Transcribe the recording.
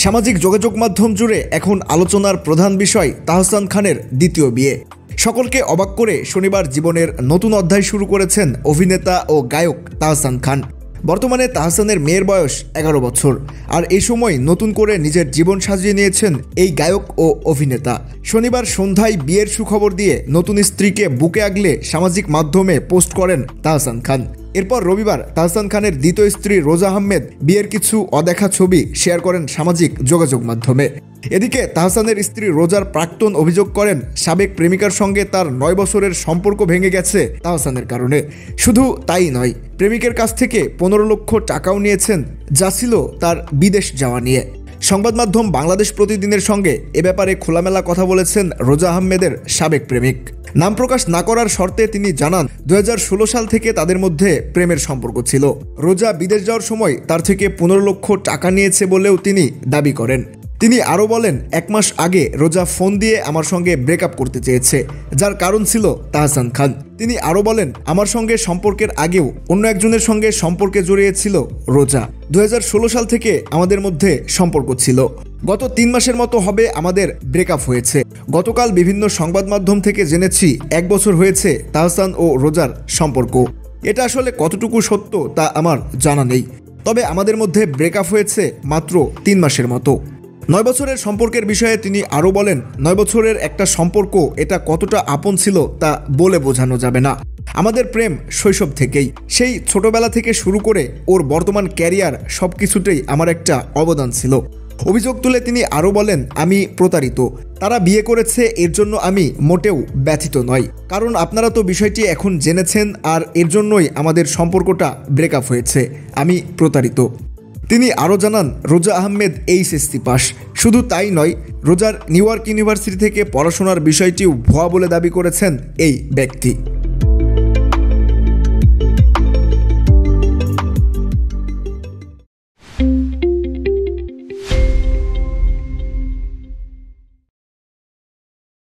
সামাজিক যোগাযোগ মাধ্যম জুড়ে এখন আলোচনার প্রধান বিষয় তাহসান খানের দ্বিতীয় বিয়ে। সকলকে অবাক করে শনিবার জীবনের নতুন অধ্যায় শুরু করেছেন অভিনেতা ও গায়ক তাহসান খান। বর্তমানে তাহসানের মেয়ের বয়স 11 বছর, আর এই সময় নতুন করে নিজের জীবন সাজিয়ে নিয়েছেন এই গায়ক ও অভিনেতা। শনিবার সন্ধ্যায় বিয়ের সুখবর দিয়ে নতুন স্ত্রীকে বুকে আগলে সামাজিক মাধ্যমে পোস্ট করেন তাহসান খান। এরপর রবিবার তাহসান খানের দ্বিতীয় স্ত্রী রোজা আহমেদ বিয়ের কিছু অদেখা ছবি শেয়ার করেন সামাজিক যোগাযোগ মাধ্যমে। এদিকে তাহসানের স্ত্রী রোজার প্রাক্তন অভিযোগ করেন সাবেক প্রেমিকার সঙ্গে তার 9 বছরের সম্পর্ক ভেঙে গেছে তাহসানের কারণে। শুধু তাই নয়, প্রেমিকের কাছ থেকে 15 লক্ষ টাকাও নিয়েছেন, যা ছিল তার বিদেশ যাওয়া নিয়ে। সংবাদ মাধ্যম বাংলাদেশ প্রতিদিনের সঙ্গে এ ব্যাপারে খোলামেলা কথা বলেছেন রোজা আহমেদের সাবেক প্রেমিক। নাম প্রকাশ না করার শর্তে তিনি জানান 2016 সাল থেকে তাদের মধ্যে প্রেমের সম্পর্ক ছিল। রোজা বিদেশ যাওয়ার সময় তার থেকে 15 লক্ষ টাকা নিয়েছে বলেও তিনি দাবি করেন। তিনি আরও বলেন, 1 মাস আগে রোজা ফোন দিয়ে আমার সঙ্গে ব্রেকআপ করতে চেয়েছে, যার কারণ ছিল তাহসান খান। তিনি আরও বলেন, আমার সঙ্গে সম্পর্কের আগেও অন্য একজনের সঙ্গে সম্পর্কে জড়িয়েছিল রোজা। 2016 সাল থেকে আমাদের মধ্যে সম্পর্ক ছিল। গত 3 মাসের মতো হবে আমাদের ব্রেকআপ হয়েছে। গতকাল বিভিন্ন সংবাদ মাধ্যম থেকে জেনেছি 1 বছর হয়েছে তাহসান ও রোজার সম্পর্ক। এটা আসলে কতটুকু সত্য তা আমার জানা নেই, তবে আমাদের মধ্যে ব্রেকআপ হয়েছে মাত্র 3 মাসের মতো। 9 বছরের সম্পর্কের বিষয়ে তিনি আরও বলেন, 9 বছরের একটা সম্পর্ক এটা কতটা আপন ছিল তা বলে বোঝানো যাবে না। আমাদের প্রেম শৈশব থেকেই, সেই ছোটবেলা থেকে শুরু করে ওর বর্তমান ক্যারিয়ার সবকিছুতেই আমার একটা অবদান ছিল। অভিযোগ তুলে তিনি আরও বলেন, আমি প্রতারিত। তারা বিয়ে করেছে, এর জন্য আমি মোটেও ব্যথিত নই, কারণ আপনারা তো বিষয়টি এখন জেনেছেন, আর এর জন্যই আমাদের সম্পর্কটা ব্রেকআপ হয়েছে। আমি প্রতারিত। তিনি আরও জানান, রোজা আহমেদ HSC পাস। শুধু তাই নয়, রোজার নিউ ইয়র্ক ইউনিভার্সিটি থেকে পড়াশোনার বিষয়টিও ভুয়া বলে দাবি করেছেন এই ব্যক্তি।